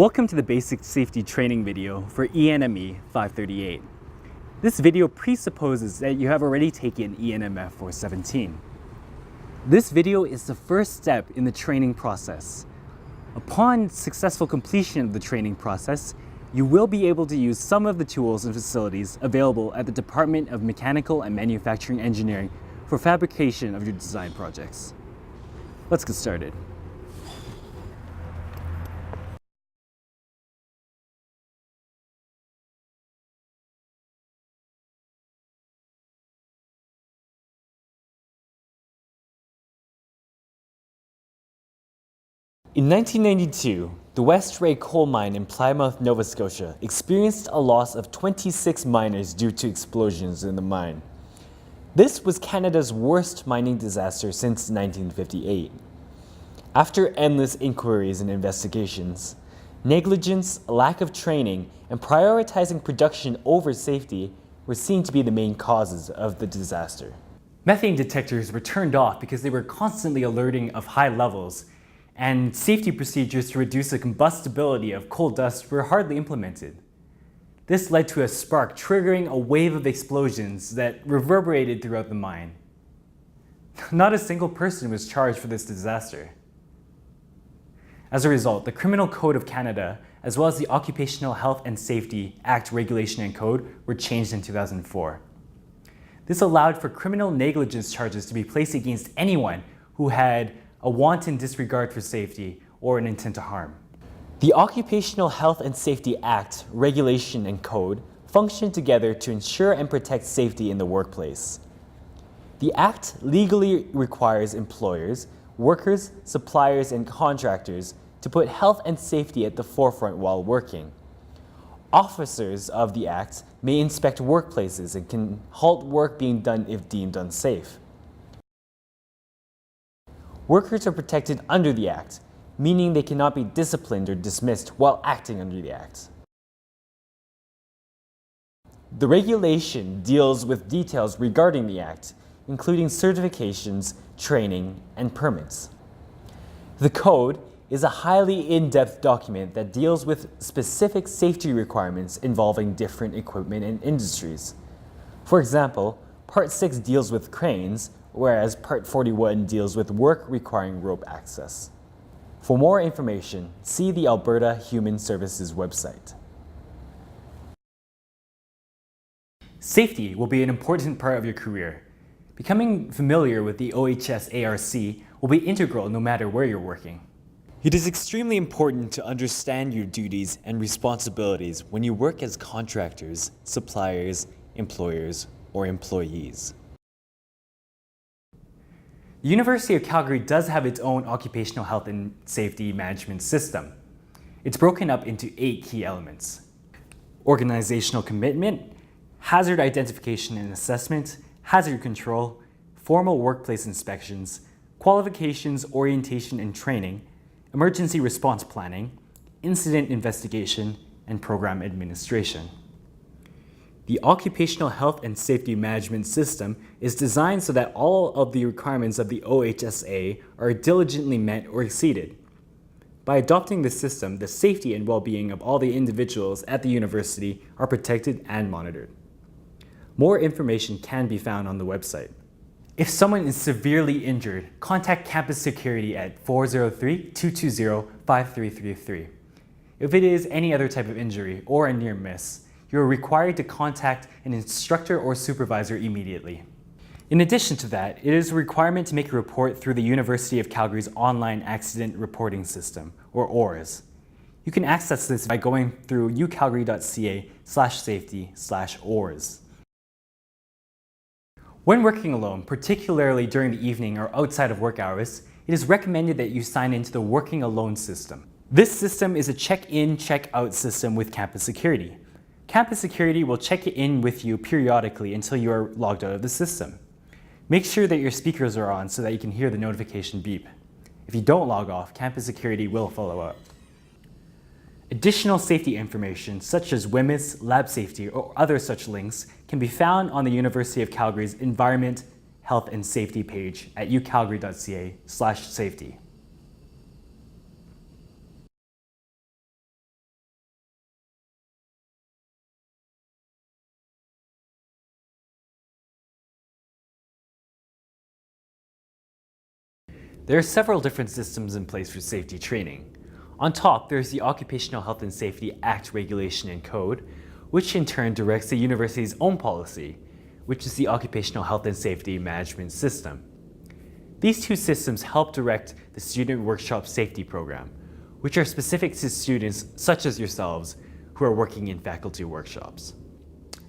Welcome to the basic safety training video for ENME 538. This video presupposes that you have already taken ENMF 417. This video is the first step in the training process. Upon successful completion of the training process, you will be able to use some of the tools and facilities available at the Department of Mechanical and Manufacturing Engineering for fabrication of your design projects. Let's get started. In 1992, the West Ray coal mine in Plymouth, Nova Scotia experienced a loss of 26 miners due to explosions in the mine. This was Canada's worst mining disaster since 1958. After endless inquiries and investigations, negligence, lack of training, and prioritizing production over safety were seen to be the main causes of the disaster. Methane detectors were turned off because they were constantly alerting of high levels, and safety procedures to reduce the combustibility of coal dust were hardly implemented. This led to a spark triggering a wave of explosions that reverberated throughout the mine. Not a single person was charged for this disaster. As a result, the Criminal Code of Canada, as well as the Occupational Health and Safety Act Regulation and Code, were changed in 2004. This allowed for criminal negligence charges to be placed against anyone who had a wanton disregard for safety or an intent to harm. The Occupational Health and Safety Act, Regulation, and Code function together to ensure and protect safety in the workplace. The Act legally requires employers, workers, suppliers, and contractors to put health and safety at the forefront while working. Officers of the Act may inspect workplaces and can halt work being done if deemed unsafe. Workers are protected under the Act, meaning they cannot be disciplined or dismissed while acting under the Act. The regulation deals with details regarding the Act, including certifications, training, and permits. The Code is a highly in-depth document that deals with specific safety requirements involving different equipment and industries. For example, Part 6 deals with cranes, whereas Part 41 deals with work requiring rope access. For more information, see the Alberta Human Services website. Safety will be an important part of your career. Becoming familiar with the OHS ARC will be integral no matter where you're working. It is extremely important to understand your duties and responsibilities when you work as contractors, suppliers, employers, or employees. The University of Calgary does have its own occupational health and safety management system. It's broken up into 8 key elements: organizational commitment, hazard identification and assessment, hazard control, formal workplace inspections, qualifications, orientation and training, emergency response planning, incident investigation, and program administration. The Occupational Health and Safety Management System is designed so that all of the requirements of the OHSA are diligently met or exceeded. By adopting this system, the safety and well-being of all the individuals at the university are protected and monitored. More information can be found on the website. If someone is severely injured, contact campus security at 403-220-5333. If it is any other type of injury or a near miss, you are required to contact an instructor or supervisor immediately. In addition to that, it is a requirement to make a report through the University of Calgary's online accident reporting system, or ORS. You can access this by going through ucalgary.ca/safety/ORS. When working alone, particularly during the evening or outside of work hours, it is recommended that you sign into the Working Alone system. This system is a check-in, check-out system with campus security. Campus security will check in with you periodically until you are logged out of the system. Make sure that your speakers are on so that you can hear the notification beep. If you don't log off, campus security will follow up. Additional safety information such as WHMIS, lab safety, or other such links can be found on the University of Calgary's Environment, Health and Safety page at ucalgary.ca/safety. There are several different systems in place for safety training. On top, there's the Occupational Health and Safety Act Regulation and Code, which in turn directs the university's own policy, which is the Occupational Health and Safety Management System. These two systems help direct the Student Workshop Safety Program, which are specific to students such as yourselves who are working in faculty workshops.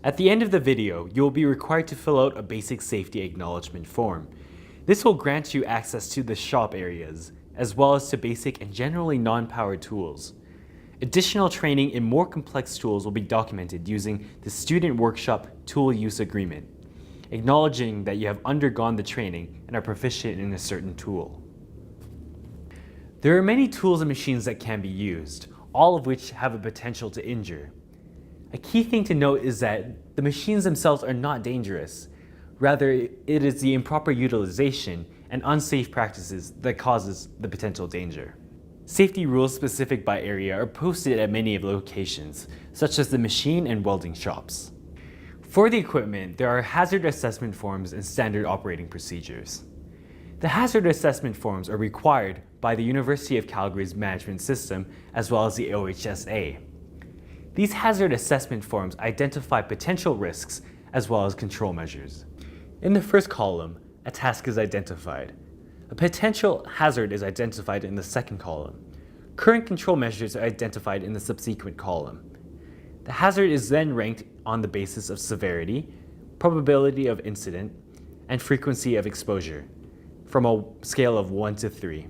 At the end of the video, you will be required to fill out a basic safety acknowledgement form. This will grant you access to the shop areas, as well as to basic and generally non-powered tools. Additional training in more complex tools will be documented using the Student Workshop Tool Use Agreement, acknowledging that you have undergone the training and are proficient in a certain tool. There are many tools and machines that can be used, all of which have a potential to injure. A key thing to note is that the machines themselves are not dangerous. Rather, it is the improper utilization and unsafe practices that causes the potential danger. Safety rules specific by area are posted at many of the locations, such as the machine and welding shops. For the equipment, there are hazard assessment forms and standard operating procedures. The hazard assessment forms are required by the University of Calgary's management system as well as the OHSA. These hazard assessment forms identify potential risks as well as control measures. In the first column, a task is identified. A potential hazard is identified in the second column. Current control measures are identified in the subsequent column. The hazard is then ranked on the basis of severity, probability of incident, and frequency of exposure, from a scale of 1 to 3.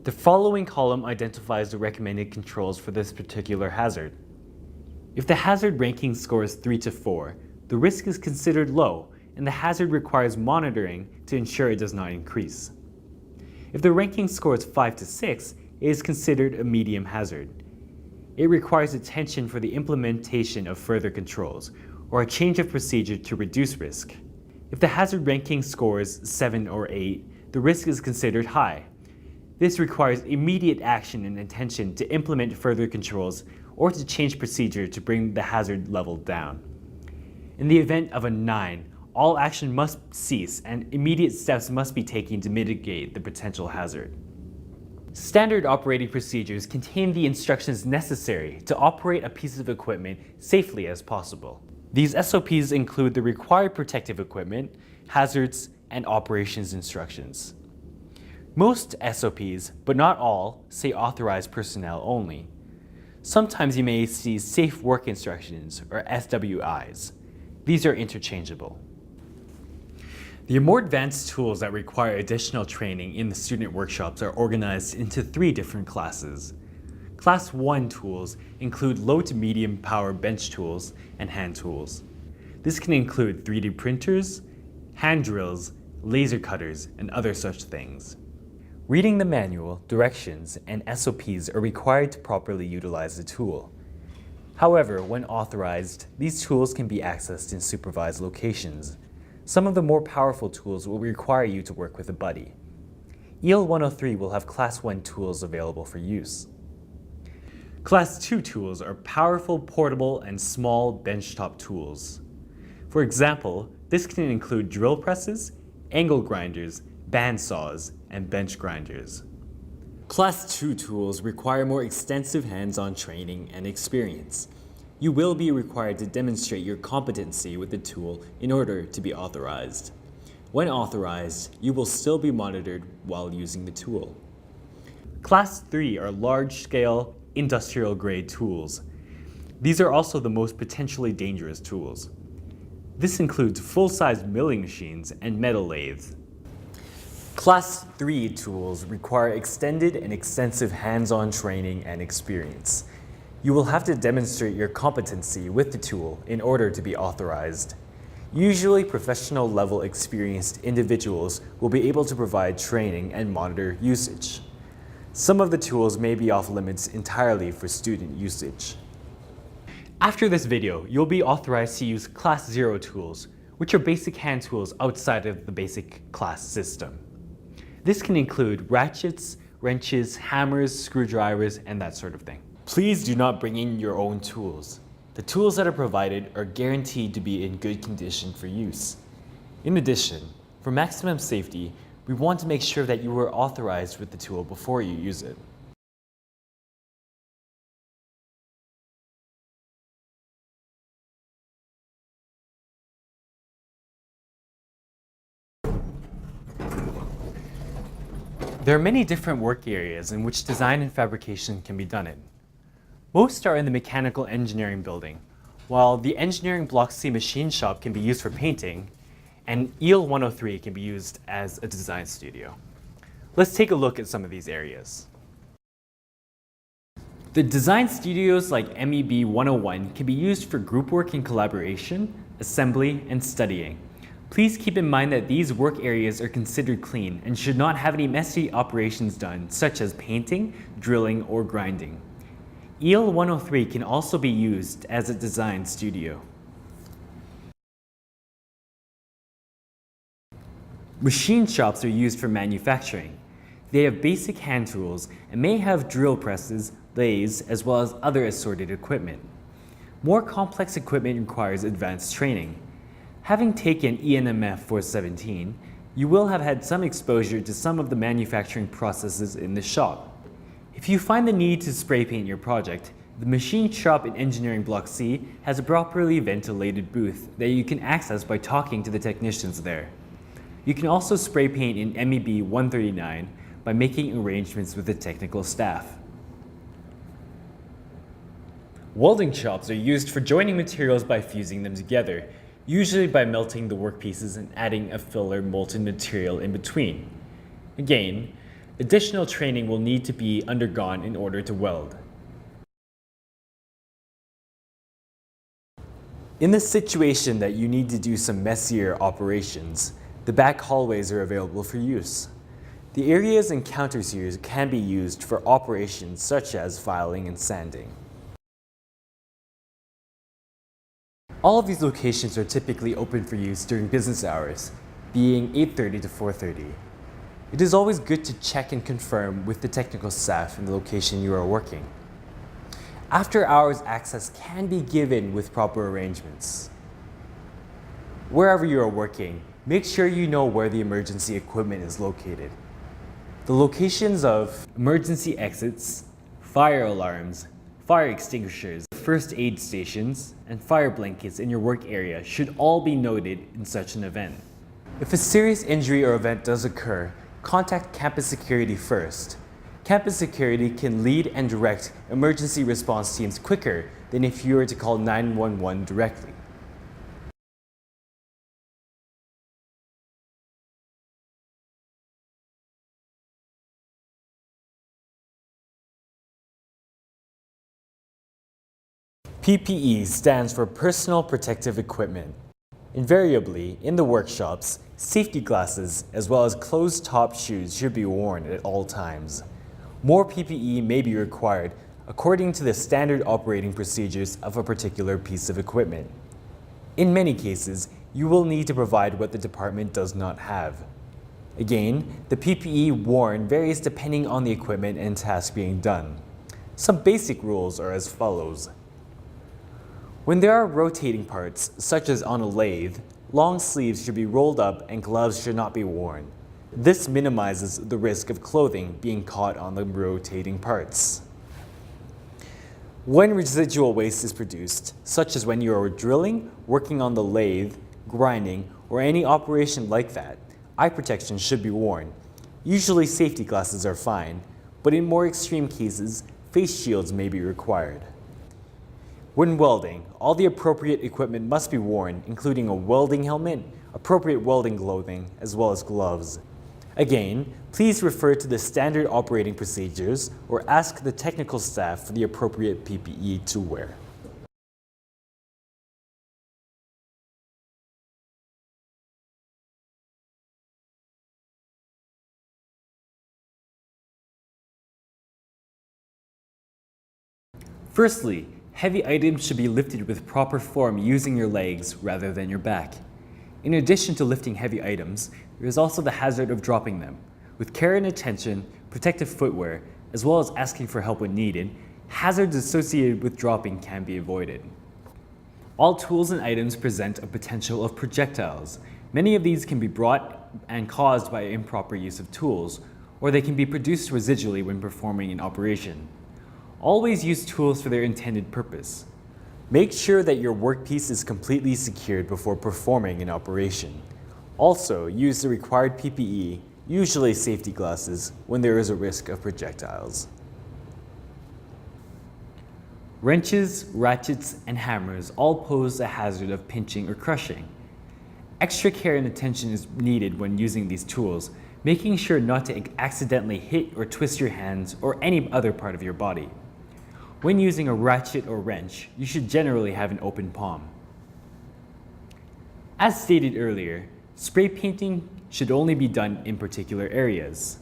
The following column identifies the recommended controls for this particular hazard. If the hazard ranking scores 3 to 4, the risk is considered low, and the hazard requires monitoring to ensure it does not increase. If the ranking scores 5 to 6, it is considered a medium hazard. It requires attention for the implementation of further controls, or a change of procedure to reduce risk. If the hazard ranking scores 7 or 8, the risk is considered high. This requires immediate action and attention to implement further controls or to change procedure to bring the hazard level down. In the event of a 9, all action must cease and immediate steps must be taken to mitigate the potential hazard. Standard operating procedures contain the instructions necessary to operate a piece of equipment safely as possible. These SOPs include the required protective equipment, hazards, and operations instructions. Most SOPs, but not all, say authorized personnel only. Sometimes you may see safe work instructions, or SWIs. These are interchangeable. The more advanced tools that require additional training in the student workshops are organized into 3 different classes. Class 1 tools include low to medium power bench tools and hand tools. This can include 3D printers, hand drills, laser cutters, and other such things. Reading the manual, directions, and SOPs are required to properly utilize the tool. However, when authorized, these tools can be accessed in supervised locations. Some of the more powerful tools will require you to work with a buddy. EL 103 will have Class 1 tools available for use. Class 2 tools are powerful, portable, and small benchtop tools. For example, this can include drill presses, angle grinders, band saws, and bench grinders. Class 2 tools require more extensive hands-on training and experience. You will be required to demonstrate your competency with the tool in order to be authorized. When authorized, you will still be monitored while using the tool. Class 3 are large-scale, industrial-grade tools. These are also the most potentially dangerous tools. This includes full-size milling machines and metal lathes. Class 3 tools require extended and extensive hands-on training and experience. You will have to demonstrate your competency with the tool in order to be authorized. Usually, professional level experienced individuals will be able to provide training and monitor usage. Some of the tools may be off limits entirely for student usage. After this video, you'll be authorized to use Class 0 tools, which are basic hand tools outside of the basic class system. This can include ratchets, wrenches, hammers, screwdrivers, and that sort of thing. Please do not bring in your own tools. The tools that are provided are guaranteed to be in good condition for use. In addition, for maximum safety, we want to make sure that you are authorized with the tool before you use it. There are many different work areas in which design and fabrication can be done in. Most are in the mechanical engineering building, while the engineering block C machine shop can be used for painting, and EEL 103 can be used as a design studio. Let's take a look at some of these areas. The design studios like MEB 101 can be used for group work and collaboration, assembly, and studying. Please keep in mind that these work areas are considered clean and should not have any messy operations done, such as painting, drilling, or grinding. EEL 103 can also be used as a design studio. Machine shops are used for manufacturing. They have basic hand tools and may have drill presses, lathes, as well as other assorted equipment. More complex equipment requires advanced training. Having taken ENMF 417, you will have had some exposure to some of the manufacturing processes in the shop. If you find the need to spray paint your project, the machine shop in Engineering Block C has a properly ventilated booth that you can access by talking to the technicians there. You can also spray paint in MEB 139 by making arrangements with the technical staff. Welding shops are used for joining materials by fusing them together, usually by melting the workpieces and adding a filler molten material in between. Again, additional training will need to be undergone in order to weld. In the situation that you need to do some messier operations, the back hallways are available for use. The areas and counters here can be used for operations such as filing and sanding. All of these locations are typically open for use during business hours, being 8:30 to 4:30. It is always good to check and confirm with the technical staff in the location you are working. After hours access can be given with proper arrangements. Wherever you are working, make sure you know where the emergency equipment is located. The locations of emergency exits, fire alarms, fire extinguishers, first aid stations, and fire blankets in your work area should all be noted in such an event. If a serious injury or event does occur, contact campus security first. Campus security can lead and direct emergency response teams quicker than if you were to call 911 directly. PPE stands for Personal Protective Equipment. Invariably, in the workshops, safety glasses as well as closed-top shoes should be worn at all times. More PPE may be required according to the standard operating procedures of a particular piece of equipment. In many cases, you will need to provide what the department does not have. Again, the PPE worn varies depending on the equipment and task being done. Some basic rules are as follows. When there are rotating parts, such as on a lathe, long sleeves should be rolled up and gloves should not be worn. This minimizes the risk of clothing being caught on the rotating parts. When residual waste is produced, such as when you are drilling, working on the lathe, grinding, or any operation like that, eye protection should be worn. Usually safety glasses are fine, but in more extreme cases, face shields may be required. When welding, all the appropriate equipment must be worn, including a welding helmet, appropriate welding clothing, as well as gloves. Again, please refer to the standard operating procedures or ask the technical staff for the appropriate PPE to wear. Firstly, heavy items should be lifted with proper form using your legs rather than your back. In addition to lifting heavy items, there is also the hazard of dropping them. With care and attention, protective footwear, as well as asking for help when needed, hazards associated with dropping can be avoided. All tools and items present a potential of projectiles. Many of these can be brought and caused by improper use of tools, or they can be produced residually when performing an operation. Always use tools for their intended purpose. Make sure that your workpiece is completely secured before performing an operation. Also, use the required PPE, usually safety glasses, when there is a risk of projectiles. Wrenches, ratchets, and hammers all pose a hazard of pinching or crushing. Extra care and attention is needed when using these tools, making sure not to accidentally hit or twist your hands or any other part of your body. When using a ratchet or wrench, you should generally have an open palm. As stated earlier, spray painting should only be done in particular areas.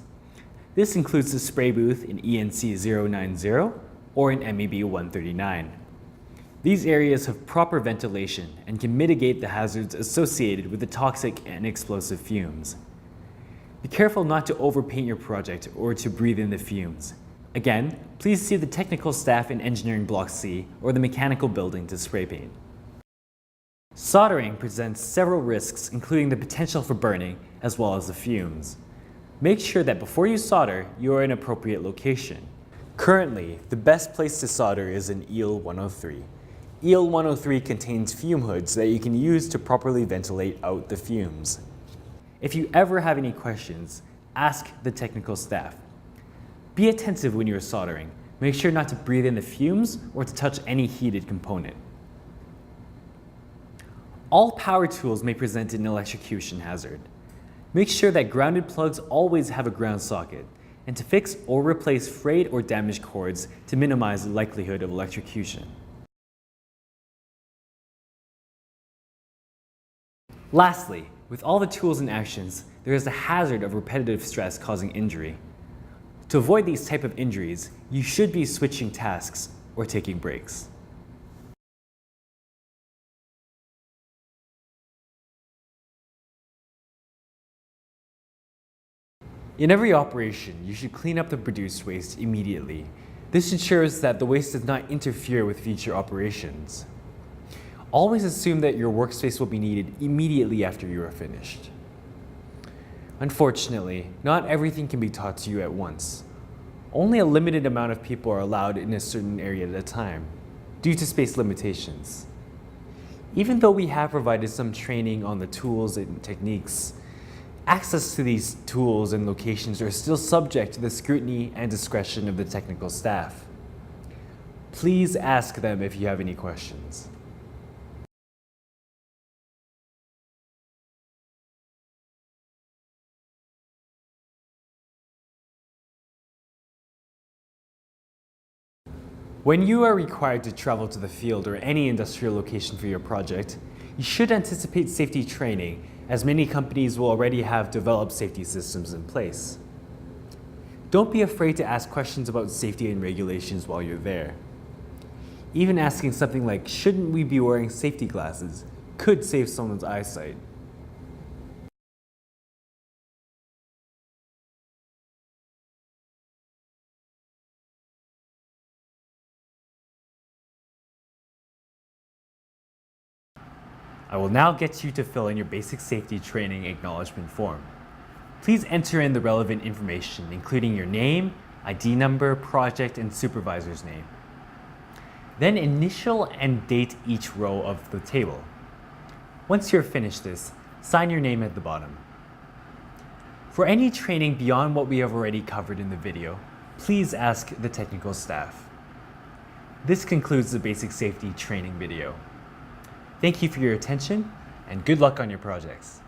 This includes the spray booth in ENC 090 or in MEB 139. These areas have proper ventilation and can mitigate the hazards associated with the toxic and explosive fumes. Be careful not to overpaint your project or to breathe in the fumes. Again, please see the technical staff in Engineering Block C or the mechanical building to spray paint. Soldering presents several risks, including the potential for burning as well as the fumes. Make sure that before you solder, you are in an appropriate location. Currently, the best place to solder is in EEL 103. EEL 103 contains fume hoods that you can use to properly ventilate out the fumes. If you ever have any questions, ask the technical staff. Be attentive when you are soldering. Make sure not to breathe in the fumes or to touch any heated component. All power tools may present an electrocution hazard. Make sure that grounded plugs always have a ground socket, and to fix or replace frayed or damaged cords to minimize the likelihood of electrocution. Lastly, with all the tools and actions, there is the hazard of repetitive stress causing injury. To avoid these type of injuries, you should be switching tasks or taking breaks. In every operation, you should clean up the produced waste immediately. This ensures that the waste does not interfere with future operations. Always assume that your workspace will be needed immediately after you are finished. Unfortunately, not everything can be taught to you at once. Only a limited amount of people are allowed in a certain area at a time, due to space limitations. Even though we have provided some training on the tools and techniques, access to these tools and locations are still subject to the scrutiny and discretion of the technical staff. Please ask them if you have any questions. When you are required to travel to the field or any industrial location for your project, you should anticipate safety training, as many companies will already have developed safety systems in place. Don't be afraid to ask questions about safety and regulations while you're there. Even asking something like, shouldn't we be wearing safety glasses, could save someone's eyesight. I will now get you to fill in your basic safety training acknowledgement form. Please enter in the relevant information, including your name, ID number, project, and supervisor's name. Then initial and date each row of the table. Once you're finished this, sign your name at the bottom. For any training beyond what we have already covered in the video, please ask the technical staff. This concludes the basic safety training video. Thank you for your attention, and good luck on your projects.